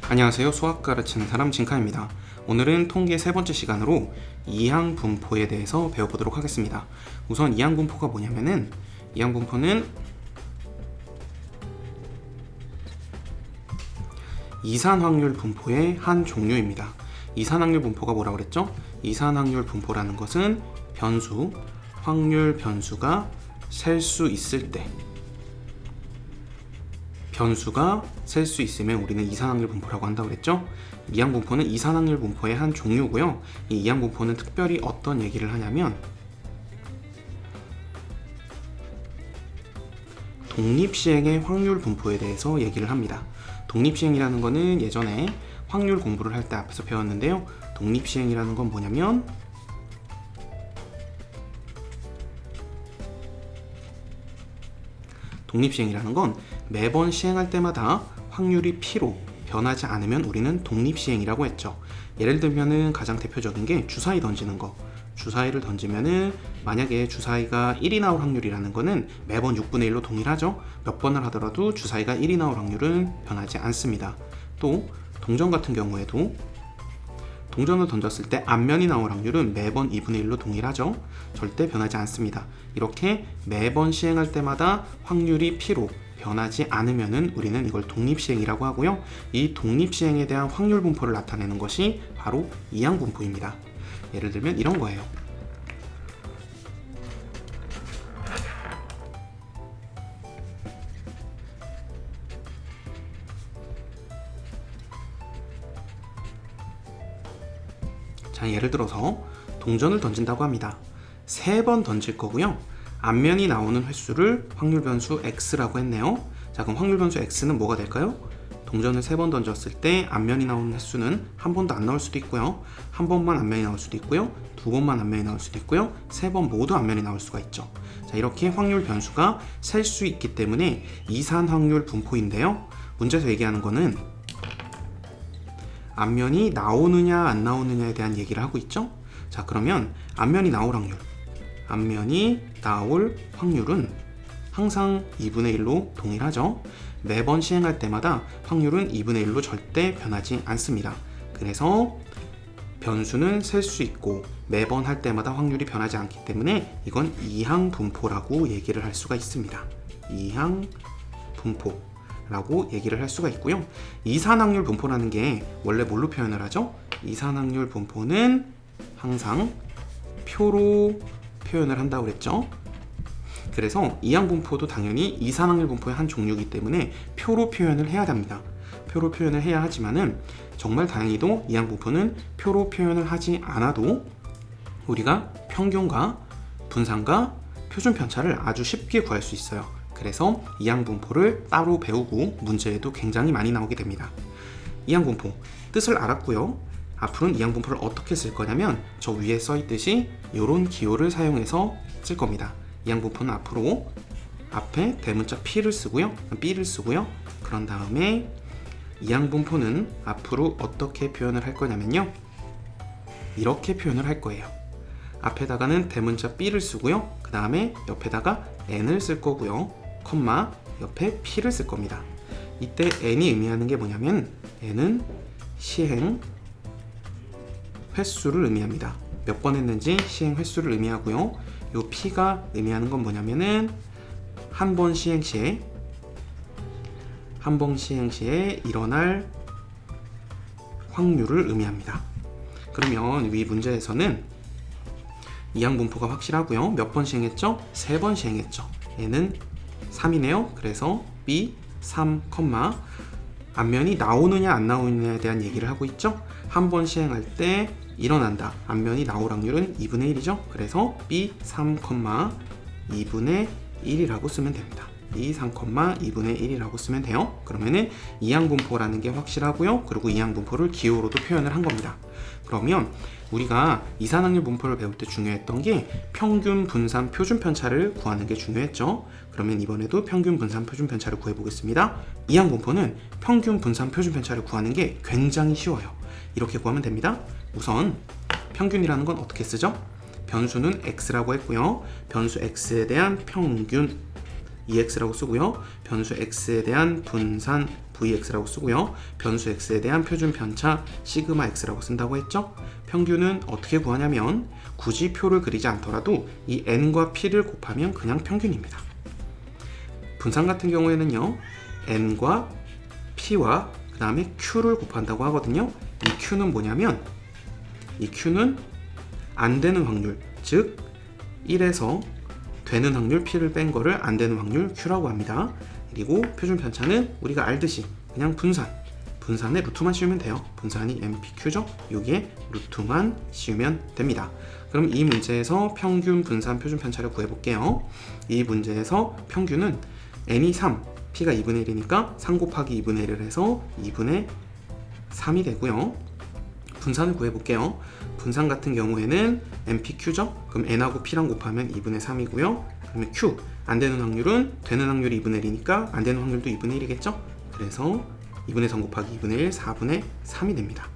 안녕하세요. 수학 가르치는 사람 진카입니다. 오늘은 통계 세 번째 시간으로 이항분포에 대해서 배워보도록 하겠습니다. 우선 이항분포가 뭐냐면은 이항분포는 이산확률 분포의 한 종류입니다. 이산확률 분포가 뭐라고 그랬죠? 이산확률 분포라는 것은 변수, 확률 변수가 셀 수 있을 때 변수가 셀 수 있으면 우리는 이산확률 분포라고 한다고 그랬죠? 이항분포는 이산확률 분포의 한 종류고요. 이 이항분포는 특별히 어떤 얘기를 하냐면 독립시행의 확률 분포에 대해서 얘기를 합니다. 독립시행이라는 거는 예전에 확률 공부를 할 때 앞에서 배웠는데요. 독립시행이라는 건 뭐냐면 독립시행이라는 건 매번 시행할 때마다 확률이 P로 변하지 않으면 우리는 독립시행이라고 했죠. 예를 들면은 가장 대표적인 게 주사위 던지는 거. 주사위를 던지면은 만약에 주사위가 1이 나올 확률이라는 거는 매번 6분의 1로 동일하죠. 몇 번을 하더라도 주사위가 1이 나올 확률은 변하지 않습니다. 또 동전 같은 경우에도 동전을 던졌을 때 앞면이 나올 확률은 매번 2분의 1로 동일하죠. 절대 변하지 않습니다. 이렇게 매번 시행할 때마다 확률이 P로 변하지 않으면은 우리는 이걸 독립시행이라고 하고요. 이 독립시행에 대한 확률 분포를 나타내는 것이 바로 이항분포입니다. 예를 들면 이런 거예요. 자, 예를 들어서 동전을 던진다고 합니다. 3번 던질 거고요. 앞면이 나오는 횟수를 확률 변수 x라고 했네요. 자, 그럼 확률 변수 x는 뭐가 될까요? 동전을 3번 던졌을 때 앞면이 나오는 횟수는 한 번도 안 나올 수도 있고요. 한 번만 앞면이 나올 수도 있고요. 2번만 앞면이 나올 수도 있고요. 3번 모두 앞면이 나올 수가 있죠. 자, 이렇게 확률 변수가 셀 수 있기 때문에 이산 확률 분포인데요. 문제에서 얘기하는 거는 앞면이 나오느냐 안 나오느냐에 대한 얘기를 하고 있죠. 자, 그러면 앞면이 나올 확률은 항상 2분의 1로 동일하죠. 매번 시행할 때마다 확률은 2분의 1로 절대 변하지 않습니다. 그래서 변수는 셀 수 있고 매번 할 때마다 확률이 변하지 않기 때문에 이건 이항분포라고 얘기를 할 수가 있습니다. 이항분포 라고 얘기를 할 수가 있고요. 이산확률 분포라는 게 원래 뭘로 표현을 하죠? 이산확률 분포는 항상 표로 표현을 한다고 그랬죠. 그래서 이항분포도 당연히 이산확률 분포의 한 종류이기 때문에 표로 표현을 해야 됩니다. 표로 표현을 해야 하지만은 정말 다행히도 이항분포는 표로 표현을 하지 않아도 우리가 평균과 분산과 표준 편차를 아주 쉽게 구할 수 있어요. 그래서 이항분포를 따로 배우고 문제에도 굉장히 많이 나오게 됩니다. 이항분포 뜻을 알았고요. 앞으로는 이항분포를 어떻게 쓸 거냐면 저 위에 써 있듯이 이런 기호를 사용해서 쓸 겁니다. 이항분포는 앞으로 앞에 대문자 P를 쓰고요. B를 쓰고요. 그런 다음에 이항분포는 앞으로 어떻게 표현을 할 거냐면요. 이렇게 표현을 할 거예요. 앞에다가는 대문자 B를 쓰고요. 그 다음에 옆에다가 N을 쓸 거고요. 콤마 옆에 P를 쓸 겁니다. 이때 N이 의미하는 게 뭐냐면 N은 시행 횟수를 의미합니다. 몇 번 했는지 시행 횟수를 의미하고요. 요 P가 의미하는 건 뭐냐면은 한 번 시행 시에 일어날 확률을 의미합니다. 그러면 위 문제에서는 이항분포가 확실하고요. 몇 번 시행했죠? 3번 시행했죠. 얘는 3이네요. 그래서 B 3, 앞면이 나오느냐 안 나오느냐에 대한 얘기를 하고 있죠. 한 번 시행할 때 일어난다. 앞면이 나올 확률은 2분의 1이죠. 그래서 B 3, 2분의 1이라고 쓰면 됩니다. B 3, 2분의 1이라고 쓰면 돼요. 그러면은 이항분포라는 게 확실하고요. 그리고 이항분포를 기호로도 표현을 한 겁니다. 그러면 우리가 이산확률 분포를 배울 때 중요했던 게 평균, 분산, 표준 편차를 구하는 게 중요했죠. 그러면 이번에도 평균, 분산, 표준 편차를 구해보겠습니다. 이항분포는 평균, 분산, 표준 편차를 구하는 게 굉장히 쉬워요. 이렇게 구하면 됩니다. 우선 평균이라는 건 어떻게 쓰죠? 변수는 x라고 했고요. 변수 x에 대한 평균 EX라고 쓰고요. 변수 X에 대한 분산 Vx라고 쓰고요. 변수 x에 대한 표준 편차 시그마 x라고 쓴다고 했죠. 평균은 어떻게 구하냐면 굳이 표를 그리지 않더라도 이 n과 p를 곱하면 그냥 평균입니다. 분산 같은 경우에는요, n과 p와 그 다음에 q를 곱한다고 하거든요. 이 q는 뭐냐면, 이 q는 안 되는 확률, 즉 1에서 되는 확률 p를 뺀 거를 안 되는 확률 q라고 합니다. 그리고 표준 편차는 우리가 알듯이 그냥 분산에 루트만 씌우면 돼요. 분산이 npq죠. 여기에 루트만 씌우면 됩니다. 그럼 이 문제에서 평균 분산 표준 편차를 구해볼게요. 이 문제에서 평균은 n이 3, p가 2분의 1이니까 3 곱하기 2분의 1을 해서 2분의 3이 되고요. 분산을 구해볼게요. 분산 같은 경우에는 npq죠. 그럼 n하고 p랑 곱하면 2분의 3이고요. 그러면 q, 안 되는 확률은 되는 확률이 2분의 1이니까 안 되는 확률도 2분의 1이겠죠. 그래서 2분의 3 곱하기 2분의 1, 4분의 3이 됩니다.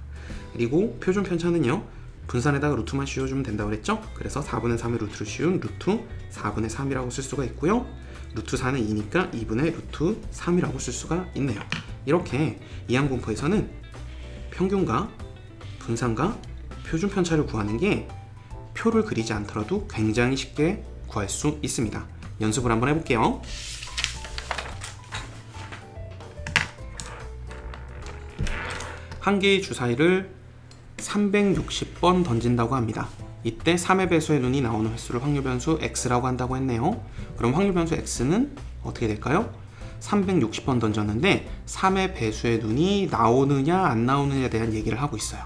그리고 표준 편차는요, 분산에다가 루트만 씌워주면 된다고 그랬죠. 그래서 4분의 3의 루트를 씌운 루트 4분의 3이라고 쓸 수가 있고요. 루트 4는 2니까 2분의 루트 3이라고 쓸 수가 있네요. 이렇게 이항분포에서는 평균과 분산과 표준 편차를 구하는 게 표를 그리지 않더라도 굉장히 쉽게 구할 수 있습니다. 연습을 한번 해볼게요. 한 개의 주사위를 360번 던진다고 합니다. 이때 3의 배수의 눈이 나오는 횟수를 확률 변수 x라고 한다고 했네요. 그럼 확률 변수 x는 어떻게 될까요? 360번 던졌는데 3의 배수의 눈이 나오느냐 안 나오느냐에 대한 얘기를 하고 있어요.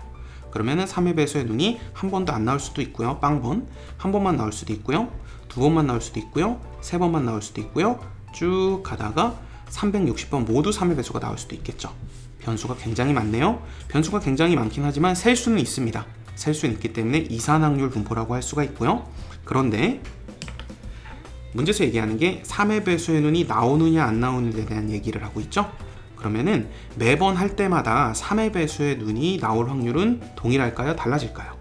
그러면은 3의 배수의 눈이 한 번도 안 나올 수도 있고요. 빵번. 한 번만 나올 수도 있고요. 두 번만 나올 수도 있고요. 세 번만 나올 수도 있고요. 쭉 가다가 360번 모두 3의 배수가 나올 수도 있겠죠. 변수가 굉장히 많네요. 변수가 굉장히 많긴 하지만 셀 수는 있습니다. 셀 수는 있기 때문에 이산확률 분포라고 할 수가 있고요. 그런데 문제에서 얘기하는 게 3의 배수의 눈이 나오느냐 안 나오느냐에 대한 얘기를 하고 있죠. 그러면은 매번 할 때마다 3의 배수의 눈이 나올 확률은 동일할까요? 달라질까요?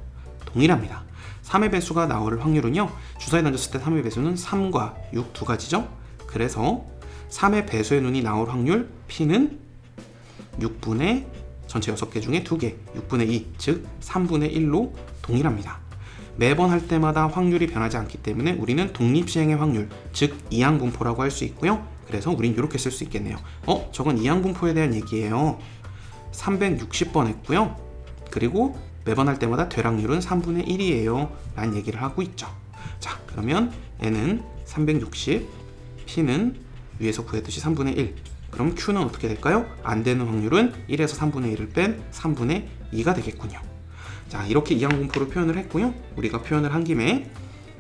동일합니다. 3의 배수가 나올 확률은요, 주사위 던졌을 때 3의 배수는 3과 6 두 가지죠. 그래서 3의 배수의 눈이 나올 확률 p는 6분의 전체 6개 중에 2개, 6분의 2, 즉 3분의 1로 동일합니다. 매번 할 때마다 확률이 변하지 않기 때문에 우리는 독립시행의 확률, 즉 이항분포라고 할 수 있고요. 그래서 우린 이렇게 쓸 수 있겠네요. 저건 이항분포에 대한 얘기예요. 360번 했고요. 그리고 매번 할 때마다 될 확률은 3분의 1이에요. 라는 얘기를 하고 있죠. 자, 그러면 n은 360, p는 위에서 구했듯이 3분의 1. 그럼 q는 어떻게 될까요? 안 되는 확률은 1에서 3분의 1을 뺀 3분의 2가 되겠군요. 자, 이렇게 이항분포로 표현을 했고요. 우리가 표현을 한 김에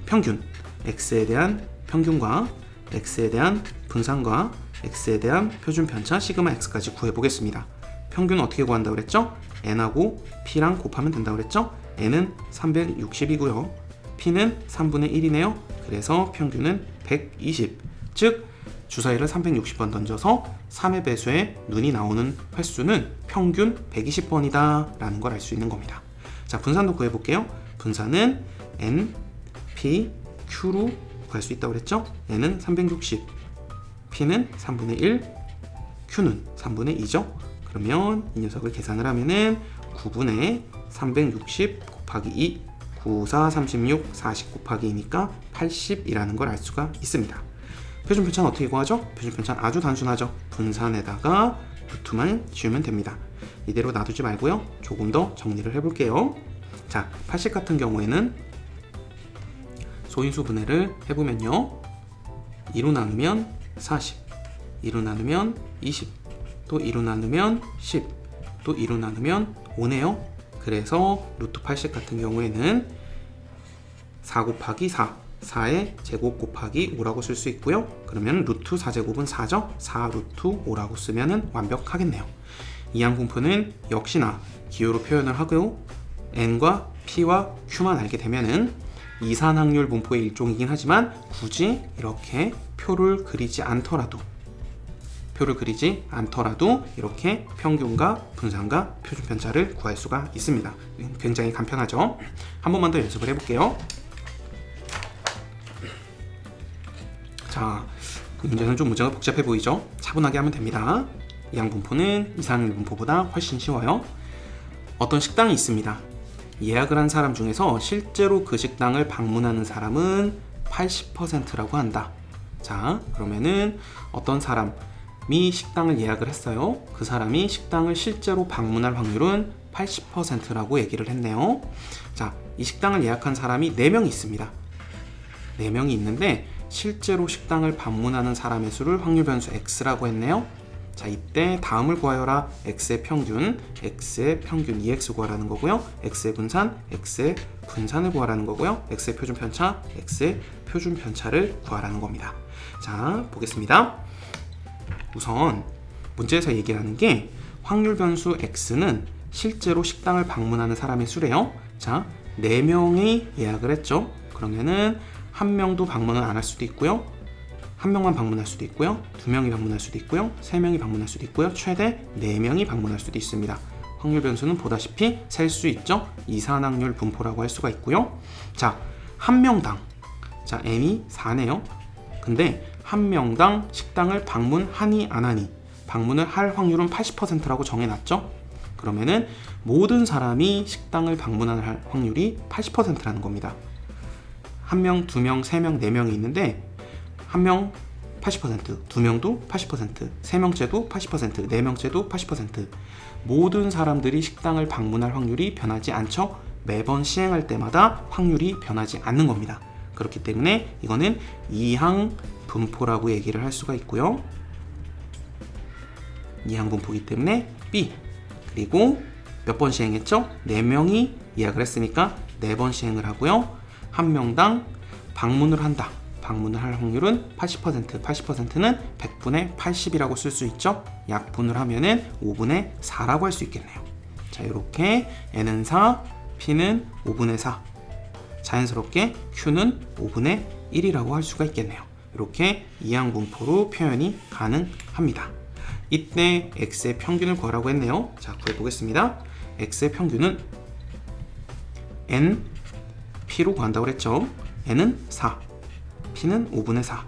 평균, x에 대한 평균과 x에 대한 분산과 x에 대한 표준 편차 시그마 x까지 구해보겠습니다. 평균은 어떻게 구한다고 그랬죠? n하고 p랑 곱하면 된다고 그랬죠? n은 360이고요. p는 3분의 1이네요. 그래서 평균은 120. 즉 주사위를 360번 던져서 3의 배수에 눈이 나오는 횟수는 평균 120번이다 라는 걸 알 수 있는 겁니다. 자, 분산도 구해볼게요. 분산은 n, p, q로 구할 수 있다고 그랬죠? n은 360, p는 3분의 1, q는 3분의 2죠? 그러면 이 녀석을 계산을 하면은 9분의 360 곱하기 2, 9, 4, 36, 40 곱하기 2니까 80이라는 걸 알 수가 있습니다. 표준 편차는 어떻게 구하죠? 표준 편차는 아주 단순하죠. 분산에다가 루트만 씌우면 됩니다. 이대로 놔두지 말고요. 조금 더 정리를 해볼게요. 자, 80 같은 경우에는 소인수 분해를 해보면요. 2로 나누면 40, 2로 나누면 20, 또 2로 나누면 10, 또 2로 나누면 5네요. 그래서 루트 80 같은 경우에는 4 곱하기 4, 4의 제곱 곱하기 5라고 쓸 수 있고요. 그러면 루트 4제곱은 4죠? 4 루트 5라고 쓰면 완벽하겠네요. 이항분포는 역시나 기호로 표현을 하고 n과 p와 q만 알게 되면은 이산확률 분포의 일종이긴 하지만 굳이 이렇게 표를 그리지 않더라도 이렇게 평균과 분산과 표준 편차를 구할 수가 있습니다. 굉장히 간편하죠? 한 번만 더 연습을 해볼게요. 자, 그 문제는 좀 문제가 복잡해 보이죠? 차분하게 하면 됩니다. 이항 분포는 이상항률 분포보다 훨씬 쉬워요. 어떤 식당이 있습니다. 예약을 한 사람 중에서 실제로 그 식당을 방문하는 사람은 80%라고 한다. 자, 그러면은 어떤 사람이 식당을 예약을 했어요. 그 사람이 식당을 실제로 방문할 확률은 80%라고 얘기를 했네요. 자, 이 식당을 예약한 사람이 4명이 있습니다. 4명이 있는데 실제로 식당을 방문하는 사람의 수를 확률 변수 x라고 했네요. 자, 이때 다음을 구하여라. x의 평균 2x 구하라는 거고요. x의 분산을 구하라는 거고요. x의 표준 편차를 구하라는 겁니다. 자, 보겠습니다. 우선 문제에서 얘기하는 게 확률 변수 x는 실제로 식당을 방문하는 사람의 수래요. 자, 4명이 예약을 했죠. 그러면은 1명도 방문을 안 할 수도 있고요. 1명만 방문할 수도 있고요. 2명이 방문할 수도 있고요. 3명이 방문할 수도 있고요. 최대 4명이 방문할 수도 있습니다. 확률 변수는 보다시피 셀 수 있죠. 이산확률 분포라고 할 수가 있고요. 자, 1명당, 자, n이 4네요. 근데 1명당 식당을 방문하니 안 하니, 방문을 할 확률은 80%라고 정해놨죠. 그러면은 모든 사람이 식당을 방문할 확률이 80%라는 겁니다. 1명, 2명, 3명, 4명이 있는데 1명 80%, 2명도 80%, 3명째도 80%, 4명째도 80%. 모든 사람들이 식당을 방문할 확률이 변하지 않죠. 매번 시행할 때마다 확률이 변하지 않는 겁니다. 그렇기 때문에 이거는 이항 분포라고 얘기를 할 수가 있고요. 이항 분포이기 때문에 B. 그리고 몇 번 시행했죠? 4명이 예약을 했으니까 4번 시행을 하고요. 1명당 방문을 한다. 방문을 할 확률은 80%, 80%는 100분의 80이라고 쓸 수 있죠. 약분을 하면은 5분의 4라고 할 수 있겠네요. 자, 이렇게 n은 4, p는 5분의 4. 자연스럽게 q는 5분의 1이라고 할 수가 있겠네요. 이렇게 이항 분포로 표현이 가능합니다. 이때 x의 평균을 구하라고 했네요. 자, 구해보겠습니다. x의 평균은 n, p로 구한다고 했죠. n은 4, p는 5분의 4.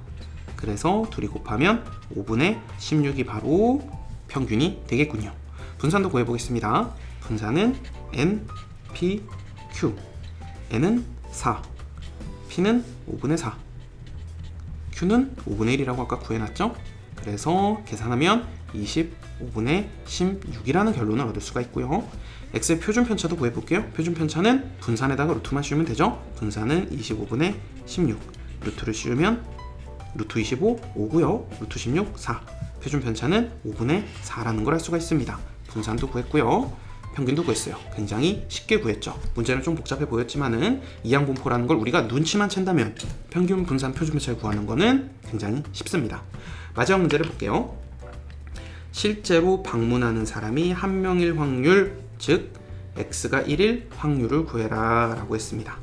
그래서 둘이 곱하면 5분의 16이 바로 평균이 되겠군요. 분산도 구해보겠습니다. 분산은 n, p, q. n은 4, p는 5분의 4, q는 5분의 1이라고 아까 구해놨죠? 그래서 계산하면 25분의 16이라는 결론을 얻을 수가 있고요. x의 표준 편차도 구해볼게요. 표준 편차는 분산에다가 루트만 씌우면 되죠. 분산은 25분의 16. 루트를 씌우면 루트 25, 5고요. 루트 16, 4. 표준 편차는 5분의 4라는 걸 알 수가 있습니다. 분산도 구했고요. 평균도 구했어요. 굉장히 쉽게 구했죠. 문제는 좀 복잡해 보였지만은 이항 분포라는 걸 우리가 눈치만 챈다면 평균, 분산, 표준 편차를 구하는 거는 굉장히 쉽습니다. 마지막 문제를 볼게요. 실제로 방문하는 사람이 1명일 확률, 즉 x가 1일 확률을 구해라 라고 했습니다.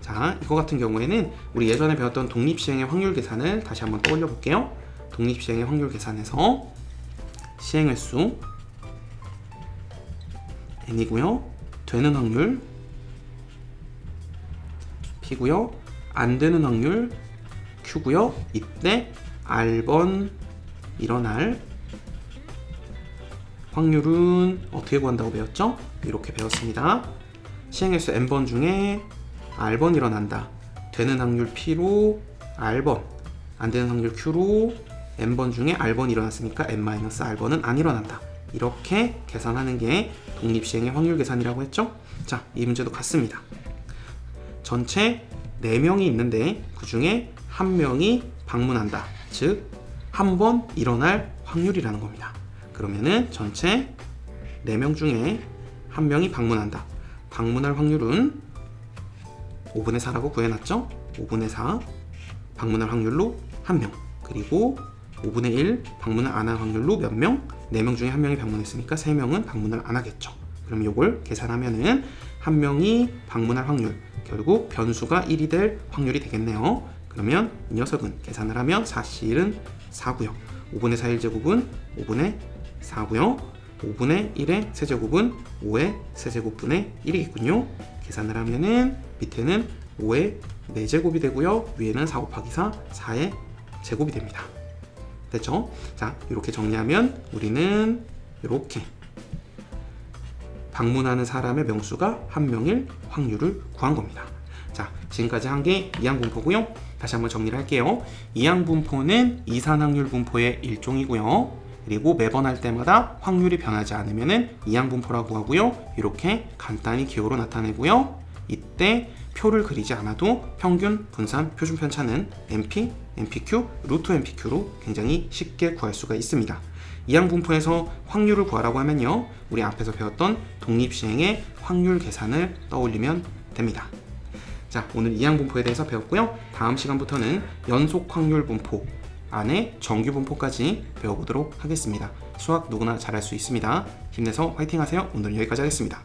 자, 이거 같은 경우에는 우리 예전에 배웠던 독립시행의 확률 계산을 다시 한번 떠올려 볼게요. 독립시행의 확률 계산에서 시행횟수 n이고요. 되는 확률 p고요. 안 되는 확률 q고요. 이때 r번 일어날 확률은 어떻게 구한다고 배웠죠? 이렇게 배웠습니다. 시행횟수 n번 중에 r번 일어난다. 되는 확률 p로 r번, 안 되는 확률 q로 n번 중에 r번 일어났으니까 n-r번은 안 일어난다. 이렇게 계산하는 게 독립시행의 확률 계산이라고 했죠? 자, 이 문제도 같습니다. 전체 4명이 있는데 그 중에 1명이 방문한다. 즉, 한 번 일어날 확률이라는 겁니다. 그러면은 전체 4명 중에 1명이 방문한다. 방문할 확률은 5분의 4라고 구해놨죠? 5분의 4 방문할 확률로 1명. 그리고 5분의 1 방문을 안 할 확률로 몇 명? 4명 중에 1명이 방문했으니까 3명은 방문을 안 하겠죠. 그럼 이걸 계산하면은 1명이 방문할 확률, 결국 변수가 1이 될 확률이 되겠네요. 그러면 이 녀석은 계산을 하면 4C1은 4고요. 5분의 4 1제곱은 5분의 4고요. 5분의 1의 세제곱은 5의 세제곱분의 1이겠군요. 계산을 하면은 밑에는 5의 4제곱이 되고요. 위에는 4 곱하기 4, 4의 제곱이 됩니다. 됐죠? 자, 이렇게 정리하면 우리는 이렇게 방문하는 사람의 명수가 1명일 확률을 구한 겁니다. 자, 지금까지 한 게 이항분포고요. 다시 한번 정리를 할게요. 이항분포는 이산확률 분포의 일종이고요. 그리고 매번 할 때마다 확률이 변하지 않으면 이항분포라고 하고요. 이렇게 간단히 기호로 나타내고요. 이때 표를 그리지 않아도 평균, 분산, 표준 편차는 NP, NPQ, 루트 NPQ로 굉장히 쉽게 구할 수가 있습니다. 이항분포에서 확률을 구하라고 하면요, 우리 앞에서 배웠던 독립시행의 확률 계산을 떠올리면 됩니다. 자, 오늘 이항분포에 대해서 배웠고요. 다음 시간부터는 연속확률분포 안에 정규분포까지 배워보도록 하겠습니다. 수학 누구나 잘할 수 있습니다. 힘내서 화이팅 하세요. 오늘은 여기까지 하겠습니다.